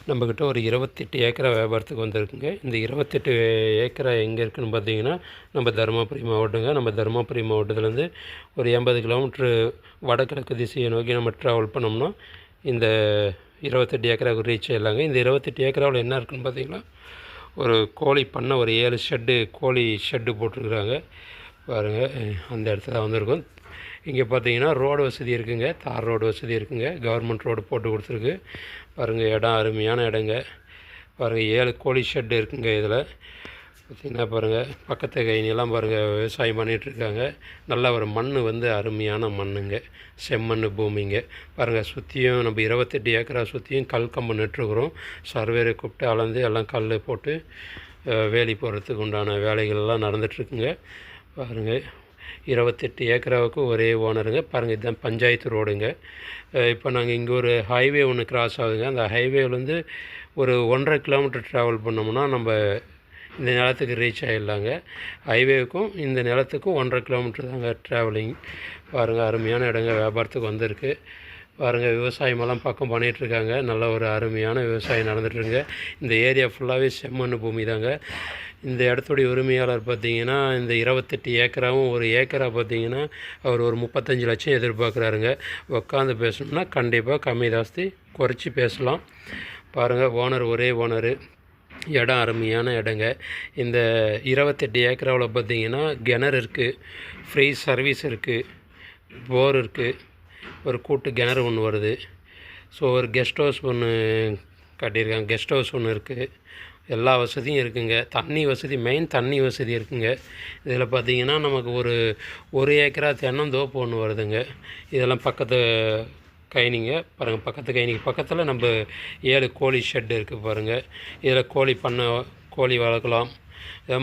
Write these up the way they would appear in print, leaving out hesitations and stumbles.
நம்மக்கிட்ட ஒரு 28 ஏக்கரா வியாபாரத்துக்கு வந்திருக்குங்க. இந்த 28 ஏக்கரா எங்கே இருக்குதுன்னு பார்த்தீங்கன்னா, நம்ம தருமபுரி மாவட்டங்க. நம்ம தருமபுரி மாவட்டத்துலேருந்து ஒரு 80 கிலோமீட்ரு வடகிழக்கு திசையை நோக்கி நம்ம ட்ராவல் பண்ணோம்னா, இந்த 28 ஏக்கராவுக்கு ரீச் ஆயிடலாங்க. இந்த 28 ஏக்கராவில் என்ன இருக்குதுன்னு பார்த்தீங்கன்னா, ஒரு கோழி பண்ணை, ஒரு 7 கோழி ஷெட்டு போட்டிருக்குறாங்க. பாருங்கள், அந்த இடத்துல தான் வந்திருக்கோம். இங்கே பார்த்தீங்கன்னா ரோடு வசதி இருக்குதுங்க, தார் ரோடு வசதி இருக்குதுங்க. கவர்மெண்ட் ரோடு போட்டு கொடுத்துருக்கு. பாருங்கள், இடம் அருமையான இடங்க. பாருங்கள், 7 கோழி ஷெட்டு இருக்குதுங்க. இதில் பார்த்திங்கன்னா பாருங்கள், பக்கத்து கைனியெல்லாம் பாருங்கள், விவசாயம் பண்ணிகிட்ருக்காங்க. நல்ல ஒரு மண் வந்து அருமையான மண்ணுங்க, செம்மண் பூமிங்க. பாருங்கள், சுற்றியும் நம்ம 28 ஏக்கரா சுற்றியும் கல் கம்பு நட்டுருக்குறோம். சர்வேரை கூப்பிட்டு அளந்து எல்லாம் கல் போட்டு வேலி போடுறதுக்கு உண்டான வேலைகள்லாம் நடந்துகிட்ருக்குங்க. பாருங்கள், 28 ஏக்கராவுக்கு ஒரே ஓனருங்க. பாருங்கள், இதுதான் பஞ்சாயத்து ரோடுங்க. இப்போ நாங்கள் இங்கே ஒரு ஹைவே ஒன்று கிராஸ் ஆகுதுங்க. அந்த ஹைவேலேருந்து ஒரு 1.5 கிலோமீட்டர் ட்ராவல் பண்ணோம்னா நம்ம இந்த நிலத்துக்கு ரீச் ஆகிடலாங்க. ஹைவேவுக்கும் இந்த நிலத்துக்கும் 1.5 கிலோமீட்டர் தாங்க ட்ராவலிங். பாருங்கள், அருமையான இடங்க வியாபாரத்துக்கு வந்திருக்கு. பாருங்கள், விவசாயமெல்லாம் பக்கம் பண்ணிகிட்ருக்காங்க. நல்ல ஒரு அருமையான விவசாயம் நடந்துகிட்ருங்க. இந்த ஏரியா ஃபுல்லாகவே செம்மண் பூமி தாங்க. இந்த இடத்துடைய உரிமையாளர் பார்த்திங்கன்னா, இந்த 28 ஏக்கராவும் ஒரு ஏக்கரா பார்த்திங்கன்னா அவர் ஒரு 35 லட்சம் எதிர்பார்க்குறாருங்க. உட்காந்து பேசணும்னா கண்டிப்பாக கம்மி ஜாஸ்தி குறைச்சி பேசலாம். பாருங்கள், ஓனர் ஒரே ஓனரு. இடம் அருமையான இடங்க. இந்த 28 ஏக்கராவில் பார்த்திங்கன்னா கிணறு இருக்குது, ஃப்ரீ சர்வீஸ் இருக்குது, போர் இருக்குது, ஒரு கூட்டு கிணறு ஒன்று வருது. ஸோ ஒரு கெஸ்ட் ஹவுஸ் ஒன்று கட்டியிருக்காங்க. கெஸ்ட் ஹவுஸ் ஒன்று இருக்குது. எல்லா வசதியும் இருக்குதுங்க. தண்ணி வசதி, மெயின் தண்ணி வசதி இருக்குதுங்க. இதில் பார்த்திங்கன்னா நமக்கு ஒரு ஏக்கரா தென்னந்தோப்பு ஒன்று வருதுங்க. இதெல்லாம் பக்கத்து கைனிங்க. பாருங்கள், பக்கத்து கைனிக்கு பக்கத்தில் நம்ம 7 கோழி ஷெட்டு இருக்குது. பாருங்கள், இதில் கோழி வளர்க்கலாம்,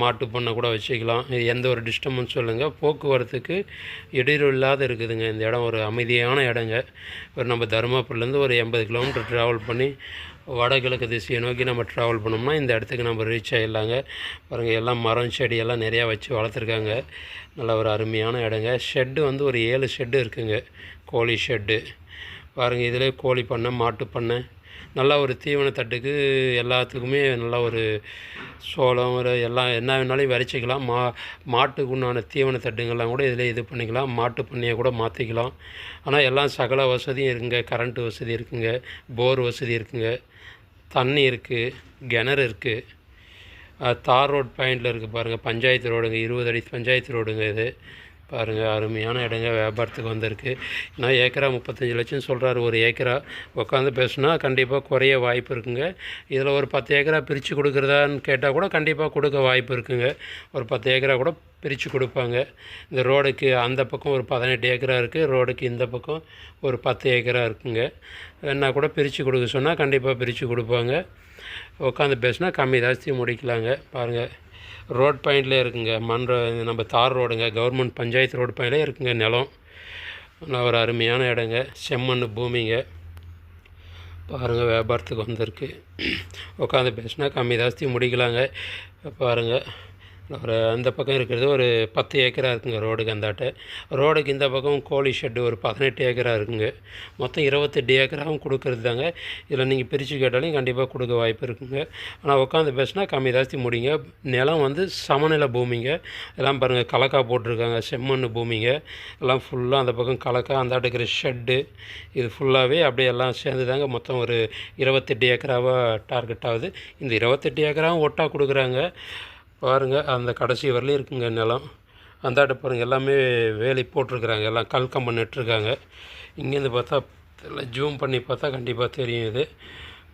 மாட்டு பண்ணை கூட வச்சுக்கலாம். இது எந்த ஒரு டிஸ்டர்பன்ஸும் இல்லைங்க. போக்குவரத்துக்கு இடையூறு இல்லாத இருக்குதுங்க. இந்த இடம் ஒரு அமைதியான இடங்க. ஒரு நம்ம தருமபுரிலேருந்து ஒரு 80 கிலோமீட்டர் ட்ராவல் பண்ணி வடகிழக்கு திசையை நோக்கி நம்ம ட்ராவல் பண்ணோம்னா இந்த இடத்துக்கு நம்ம ரீச் ஆகிடலாங்க. பாருங்கள், எல்லாம் மரம் செடி எல்லாம் நிறையா வச்சு வளர்த்துருக்காங்க. நல்ல ஒரு அருமையான இடங்க. ஷெட்டு வந்து ஒரு 7 ஷெட்டு இருக்குதுங்க, கோழி ஷெட்டு. பாருங்கள், இதில் கோழி பண்ணை, மாட்டு பண்ணை, நல்லா ஒரு தீவனத்தட்டுக்கு எல்லாத்துக்குமே நல்லா ஒரு சோளம் ஒரு எல்லாம் என்ன வேணாலும் விரைச்சிக்கலாம். மாட்டுக்கு உண்டான தீவனத்தட்டுங்கள்லாம் கூட இதில் இது பண்ணிக்கலாம். மாட்டு பண்ணையை கூட மாற்றிக்கலாம். ஆனால் எல்லாம் சகல வசதியும் இருக்குங்க. கரண்ட்டு வசதி இருக்குதுங்க, போர் வசதி இருக்குதுங்க, தண்ணி இருக்குது, கிணறு இருக்குது. தார் ரோட் பாயிண்டில் இருக்குது. பாருங்கள், பஞ்சாயத்து ரோடுங்க, 20 அடி பஞ்சாயத்து ரோடுங்க இது. பாருங்கள், அருமையான இடங்க வியாபாரத்துக்கு வந்திருக்கு. நான் ஏக்கரா 35 லட்சம் சொல்கிறாரு. ஒரு ஏக்கரா உட்காந்து பேசுனா கண்டிப்பாக குறைய வாய்ப்பு இருக்குங்க. இதில் ஒரு 10 ஏக்கரா பிரித்து கொடுக்குறதான்னு கேட்டால் கூட கண்டிப்பாக கொடுக்க வாய்ப்பு இருக்குங்க. ஒரு 10 ஏக்கரா கூட பிரித்து கொடுப்பாங்க. இந்த ரோடுக்கு அந்த பக்கம் ஒரு 18 ஏக்கரா இருக்குது, ரோடுக்கு இந்த பக்கம் ஒரு 10 ஏக்கரா இருக்குங்க. வேணா கூட பிரித்து கொடுக்க சொன்னால் கண்டிப்பாக பிரித்து கொடுப்பாங்க. உட்காந்து பேசுனா கம்மி ஜாஸ்தி முடிக்கலாங்க. பாருங்கள், ரோட் பாயிண்ட்லேயே இருக்குங்க. நம்ம தார் ரோடுங்க, கவர்மெண்ட் பஞ்சாயத்து ரோடு பாயிண்ட்லேயே இருக்குங்க நிலம். நல்லா ஒரு அருமையான இடங்க, செம்மண் பூமிங்க. பாருங்கள், வியாபாரத்துக்கு வந்திருக்கு. உட்காந்து பேசுனா கம்மி ஜாஸ்தி முடிக்கலாங்க. பாருங்கள், ஒரு அந்த பக்கம் இருக்கிறது ஒரு 10 ஏக்கரா இருக்குங்க. ரோடுக்கு அந்தாட்ட, ரோடுக்கு இந்த பக்கம் கோழி ஷெட்டு ஒரு 18 ஏக்கரா இருக்குங்க. மொத்தம் 28 ஏக்கராவும் கொடுக்குறது தாங்க. இதில் நீங்கள் பிரித்து கேட்டாலும் கண்டிப்பாக கொடுக்க வாய்ப்பு இருக்குங்க. ஆனால் உட்காந்து பேசினா கம்மி ஜாஸ்தி முடிங்க. நிலம் வந்து சமநில பூமிங்க. எல்லாம் பாருங்கள், கலக்கா போட்டிருக்காங்க, செம்மண் பூமிங்க. எல்லாம் ஃபுல்லாக அந்த பக்கம் கலக்கா, அந்தாட்ட இருக்கிற ஷெட்டு, இது ஃபுல்லாகவே அப்படியே எல்லாம் சேர்ந்து தாங்க மொத்தம் ஒரு 28 ஏக்கராவாக டார்கெட் ஆகுது. இந்த 28 ஏக்கராவும் ஒட்டா கொடுக்குறாங்க. பாருங்கள், அந்த கடைசி வரலையும் இருக்குங்க நிலம். அந்தாட்ட பாருங்கள், எல்லாமே வேலி போட்டிருக்குறாங்க, எல்லாம் கல் கம்பம் நட்டுருக்காங்க. இங்கேருந்து பார்த்தா எல்லாம் ஜூம் பண்ணி பார்த்தா கண்டிப்பாக தெரியும் இது.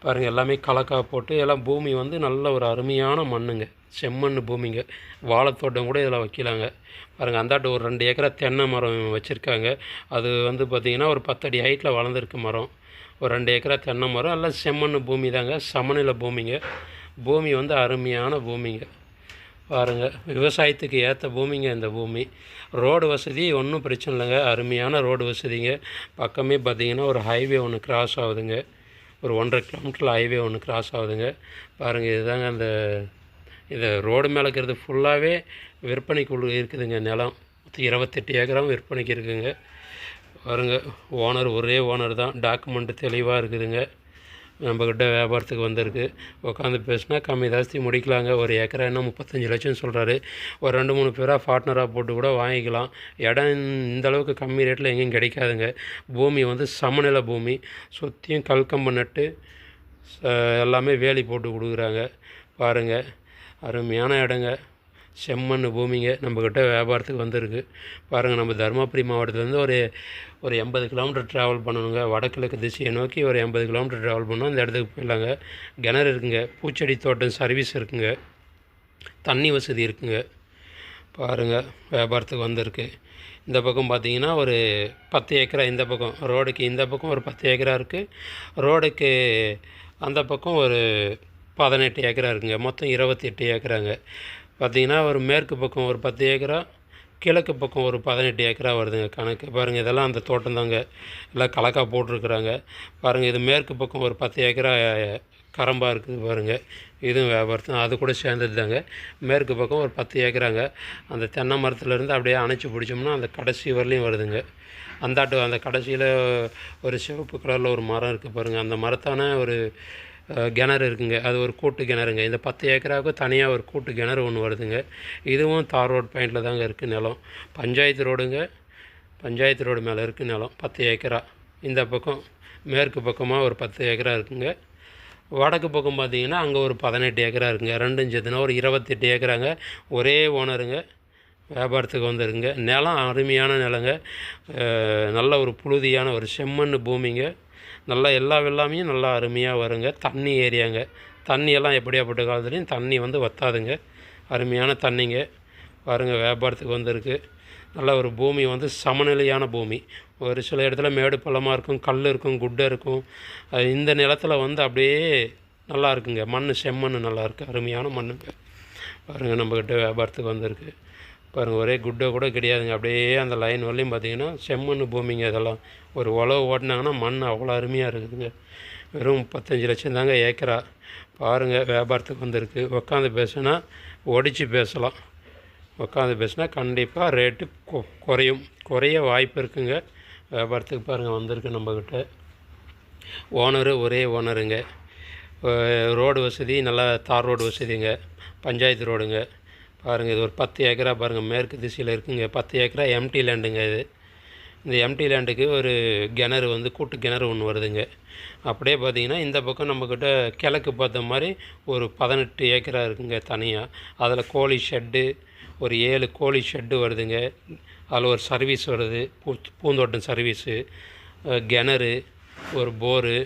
பாருங்கள், எல்லாமே கலக்கா போட்டு எல்லாம் பூமி வந்து நல்ல ஒரு அருமையான மண்ணுங்க, செம்மண் பூமிங்க. வாழைத்தோட்டம் கூட இதில் வைக்கலாங்க. பாருங்கள், அந்தாட்ட ஒரு 2 ஏக்கரா தென்னை மரம் வச்சுருக்காங்க. அது வந்து பார்த்திங்கன்னா ஒரு 10 அடி ஹைட்டில் வளர்ந்துருக்கு மரம். ஒரு 2 ஏக்கரா தென்னை மரம், எல்லாம் செம்மண் பூமி தாங்க, சமநில பூமிங்க. பூமி வந்து அருமையான பூமிங்க. பாருங்கள், விவசாயத்துக்கு ஏற்ற பூமிங்க இந்த பூமி. ரோடு வசதி ஒன்றும் பிரச்சனை இல்லைங்க, அருமையான ரோடு வசதிங்க. பக்கமே பார்த்திங்கன்னா ஒரு ஹைவே ஒன்று கிராஸ் ஆகுதுங்க. ஒரு 1.5 கிலோமீட்டரில் ஹைவே ஒன்று கிராஸ் ஆகுதுங்க. பாருங்கள், இதுதாங்க அந்த இது ரோடு மேலே இருக்கிறது ஃபுல்லாகவே விற்பனைக்குள்ள இருக்குதுங்க நிலம். 28 ஏக்கராவும் விற்பனைக்கு இருக்குதுங்க. பாருங்கள், ஒரே ஓனர் தான். டாக்குமெண்ட்டு தெளிவாக இருக்குதுங்க. நம்மக்கிட்ட வியாபாரத்துக்கு வந்திருக்கு. உட்காந்து பேசினா கம்மி ஜாஸ்தி முடிக்கலாங்க. ஒரு ஏக்கரா என்ன 35 லட்சம் சொல்கிறாரு. ஒரு 2-3 பேராக பார்ட்னராக போட்டு கூட வாங்கிக்கலாம். இடம் இந்தளவுக்கு கம்மி ரேட்டில் எங்கேயும் கிடைக்காதுங்க. பூமி வந்து சமநிலை பூமி, சுற்றியும் கல்கம்பு நட்டு எல்லாமே வேலி போட்டு கொடுக்குறாங்க. பாருங்கள், அருமையான இடங்க, செம்மண் பூமிங்க. நம்மக்கிட்ட வியாபாரத்துக்கு வந்திருக்கு. பாருங்கள், நம்ம தருமபுரி மாவட்டத்துலேருந்து ஒரு 80 கிலோமீட்டர் ட்ராவல் பண்ணணுங்க. வடகிழக்கு திசையை நோக்கி ஒரு 80 கிலோமீட்டர் ட்ராவல் பண்ணோம், இந்த இடத்துக்கு போயிடலாங்க. கிணறு இருக்குங்க, பூச்செடி தோட்டம் சர்வீஸ் இருக்குங்க, தண்ணி வசதி இருக்குங்க. பாருங்கள், வியாபாரத்துக்கு வந்திருக்கு. இந்த பக்கம் பார்த்திங்கன்னா ஒரு 10 ஏக்கரா, இந்த பக்கம் ரோடுக்கு இந்த பக்கம் ஒரு 10 ஏக்கரா இருக்குது. ரோடுக்கு அந்த பக்கம் ஒரு 18 ஏக்கரா இருக்குங்க. மொத்தம் 28 ஏக்கராங்க. பார்த்திங்கன்னா ஒரு மேற்கு பக்கம் ஒரு 10 ஏக்கரா, கிழக்கு பக்கம் ஒரு 18 ஏக்கரா வருதுங்க கணக்கு. பாருங்கள், இதெல்லாம் அந்த தோட்டம் தாங்க, எல்லாம் கலக்கா போட்டிருக்குறாங்க. பாருங்கள், இது மேற்கு பக்கம் ஒரு 10 ஏக்கரா கரம்பாக இருக்குது பாருங்கள். இதுவும் வியாபாரத்தான், அது கூட சேர்ந்தது தாங்க. மேற்கு பக்கம் ஒரு 10 ஏக்கராங்க. அந்த தென்னை மரத்துலேருந்து அப்படியே அணைச்சி பிடிச்சோம்னா அந்த கடைசி வரலையும் வருதுங்க. அந்த கடைசியில் ஒரு சிவப்பு கலரில் ஒரு மரம் இருக்குது பாருங்கள். அந்த மரத்தான ஒரு கிணறு இருக்குங்க, அது ஒரு கூட்டு கிணறுங்க. இந்த 10 ஏக்கராவுக்கு தனியாக ஒரு கூட்டு கிணறு ஒன்று வருதுங்க. இதுவும் தார் ரோட் பாயிண்டில் தாங்க இருக்குது நிலம். பஞ்சாயத்து ரோடுங்க, பஞ்சாயத்து ரோடு மேலே இருக்குது நிலம் 10 ஏக்கரா. இந்த பக்கம் மேற்கு பக்கமாக ஒரு 10 ஏக்கரா இருக்குங்க. வடக்கு பக்கம் பார்த்திங்கன்னா அங்கே ஒரு 18 ஏக்கரா இருக்குங்க. ரெண்டும் சேர்த்துனா ஒரு 28 ஏக்கராங்க. ஒரே ஓனருங்க, வியாபாரத்துக்கு வந்துருங்க. நிலம் அருமையான நிலங்க, நல்ல ஒரு புழுதியான ஒரு செம்மண் பூமிங்க. நல்லா எல்லாமே நல்லா அருமையாக வருங்க. தண்ணி ஏரியாங்க, தண்ணியெல்லாம் எப்படியாப்பட்ட காலத்துலேயும் தண்ணி வந்து வற்றாதுங்க. அருமையான தண்ணிங்க. பாருங்கள், வியாபாரத்துக்கு வந்திருக்கு. நல்ல ஒரு பூமி வந்து சமநிலையான பூமி. ஒரு சில இடத்துல மேடு பள்ளமாக இருக்கும், கல் இருக்கும், குட்டை இருக்கும். இந்த நிலத்தில் வந்து அப்படியே நல்லா இருக்குங்க. மண் செம்மண் நல்லாயிருக்கு, அருமையான மண்ணுங்க. பாருங்கள், நம்மக்கிட்ட வியாபாரத்துக்கு வந்திருக்கு. பாருங்கள், ஒரே குட்டை கூட கிடையாதுங்க. அப்படியே அந்த லைன் வரலையும் பார்த்திங்கன்னா செம்மண் பூமிங்க. இதெல்லாம் ஒரு உழவு ஓட்டினாங்கன்னா மண் அவ்வளோ அருமையாக இருக்குதுங்க. வெறும் 35 லட்சம் தாங்க ஏக்கரா. பாருங்கள், வியாபாரத்துக்கு வந்திருக்கு. உட்காந்து பேசுனா ஒடிச்சு பேசலாம். உட்காந்து பேசுனா கண்டிப்பாக ரேட்டு குறைய வாய்ப்பு இருக்குங்க. வியாபாரத்துக்கு பாருங்கள் வந்திருக்கு நம்மக்கிட்ட. ஓனரு ஒரே ஓனருங்க. ரோடு வசதி நல்லா தார் ரோடு வசதிங்க, பஞ்சாயத்து ரோடுங்க. பாருங்கள், இது ஒரு 10 ஏக்கரா பாருங்கள், மேற்கு திசையில் இருக்குங்க. 10 ஏக்கரா எம்டி லேண்டுங்க இது. இந்த எம்டி லேண்டுக்கு ஒரு கிணறு வந்து கூட்டு கிணறு ஒன்று வருதுங்க. அப்படியே பார்த்திங்கன்னா இந்த பக்கம் நம்மக்கிட்ட கிழக்கு பார்த்த மாதிரி ஒரு 18 ஏக்கரா இருக்குங்க தனியாக. அதில் கோழி ஷெட்டு ஒரு 7 கோழி ஷெட்டு வருதுங்க. அதில் ஒரு சர்வீஸ் வருது, பூந்தோட்டம் சர்வீஸு, கிணறு, ஒரு போரு.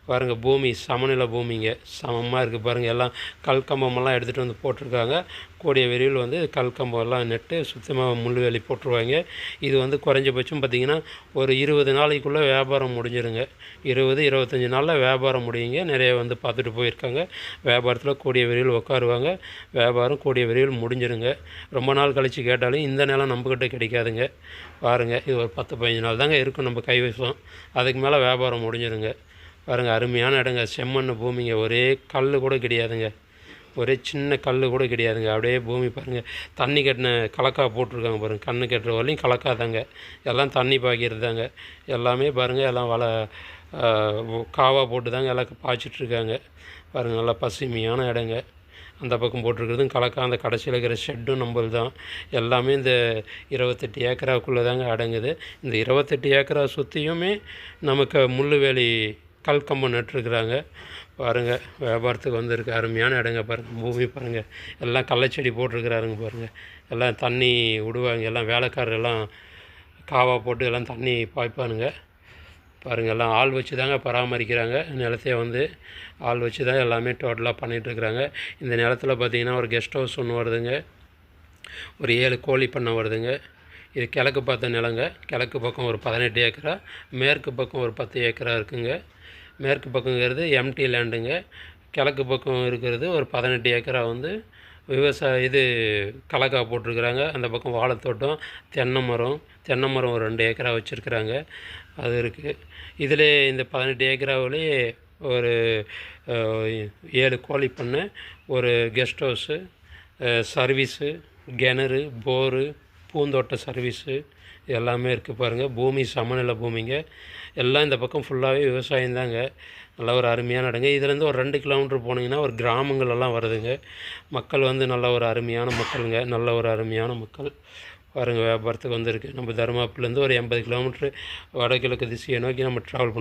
பாருங்கள், பூமி சமநிலை பூமிங்க, சமமாக இருக்குது பாருங்கள். எல்லாம் கல்கம்பமெல்லாம் எடுத்துகிட்டு வந்து போட்டிருக்காங்க. கூடிய விரைவில் வந்து கல்கம்பெல்லாம் நட்டு சுத்தமாக முள்ளுவேலி போட்டுருவாங்க. இது வந்து குறைஞ்சபட்சம் பார்த்திங்கன்னா ஒரு 20 நாளைக்குள்ளே வியாபாரம் முடிஞ்சிருங்க. 20-25 நாளில் வியாபாரம் முடியுங்க. நிறைய வந்து பார்த்துட்டு போயிருக்காங்க. வியாபாரத்தில் கூடிய விரைவில் உட்காருவாங்க. வியாபாரம் கூடிய விரைவில் முடிஞ்சிருங்க. ரொம்ப நாள் கழித்து கேட்டாலும் இந்த நிலம் நம்மக்கிட்ட கிடைக்காதுங்க. பாருங்கள், இது ஒரு 10-15 நாள் தாங்க இருக்கும் நம்ம கைவசம். அதுக்கு மேலே வியாபாரம் முடிஞ்சிருங்க. பாருங்கள், அருமையான இடங்க, செம்மண் பூமிங்க. ஒரே கல் கூட கிடையாதுங்க, ஒரே சின்ன கல் கூட கிடையாதுங்க. அப்படியே பூமி பாருங்கள், தண்ணி கட்டின கலக்கா போட்டிருக்காங்க பாருங்கள். கண்ணு கட்டுற வரலையும் கலக்கா தாங்க, எல்லாம் தண்ணி பாய்க்கிறது தாங்க. எல்லாமே பாருங்கள், எல்லாம் காவா போட்டு தாங்க எல்லாம் பாய்ச்சிட்ருக்காங்க. பாருங்கள், நல்லா பசுமையான இடங்க. அந்த பக்கம் போட்டிருக்கிறதும் கலக்கா, அந்த கடைசியில் இருக்கிற ஷெட்டும் நம்மள் தான். எல்லாமே இந்த 28 ஏக்கராவுக்குள்ளே தாங்க அடங்குது. இந்த 28 ஏக்கரா சுற்றியுமே நமக்கு முள்ளுவேலி கல்கம்பம் நட்டுருக்குறாங்க. பாருங்கள், வியாபாரத்துக்கு வந்திருக்கு. அருமையான இடங்க பாருங்கள். பூமி பாருங்கள், எல்லாம் கள்ளச்செடி போட்டிருக்கிறாருங்க பாருங்கள். எல்லாம் தண்ணி விடுவாங்க, எல்லாம் வேலைக்காரர் எல்லாம் காவா போட்டு எல்லாம் தண்ணி பாய்ப்பானுங்க. பாருங்கள், எல்லாம் ஆள் வச்சு தாங்க பராமரிக்கிறாங்க. நிலத்தையே வந்து ஆள் வச்சு தான் எல்லாமே டோட்டலாக பண்ணிகிட்ருக்குறாங்க. இந்த நிலத்தில் பார்த்திங்கன்னா ஒரு கெஸ்ட் ஹவுஸ் ஒன்று வருதுங்க, ஒரு 7 கோழி பண்ணை வருதுங்க. இது கிழக்கு பார்த்த நிலங்க. கிழக்கு பக்கம் ஒரு 18 ஏக்கரா, மேற்கு பக்கம் ஒரு 10 ஏக்கரா இருக்குங்க. மேற்கு பக்கங்கிறது எம்டி லேண்டுங்க. கிழக்கு பக்கம் இருக்கிறது ஒரு 18 ஏக்கரா வந்து இது கலக்கா போட்டிருக்கிறாங்க. அந்த பக்கம் வாழைத்தோட்டம், தென்னை மரம் ஒரு 2 ஏக்கரா வச்சுருக்குறாங்க, அது இருக்குது. இதில் இந்த 18 ஏக்கராவிலே ஒரு 7 கோழி பண்ணை, ஒரு கெஸ்ட் ஹவுஸு, சர்வீஸு, கிணறு, போரு, பூந்தோட்ட சர்வீஸு எல்லாமே இருக்குது பாருங்கள். பூமி சமநிலை பூமிங்க. எல்லாம் இந்த பக்கம் ஃபுல்லாகவே விவசாயம்தாங்க. நல்ல ஒரு அருமையான இடங்க. இதுலேருந்து ஒரு 2 கிலோமீட்டர் போனீங்கன்னா ஒரு கிராமங்கள் எல்லாம் வருதுங்க. மக்கள் வந்து நல்ல ஒரு அருமையான மக்களுங்க. நல்ல ஒரு அருமையான மக்கள் பாருங்கள். வியாபாரத்துக்கு வந்திருக்கு. நம்ம தருமபுரிலேருந்து ஒரு 80 கிலோமீட்ரு வடகிழக்கு திசையை நோக்கி நம்ம ட்ராவல் பண்ணோம்.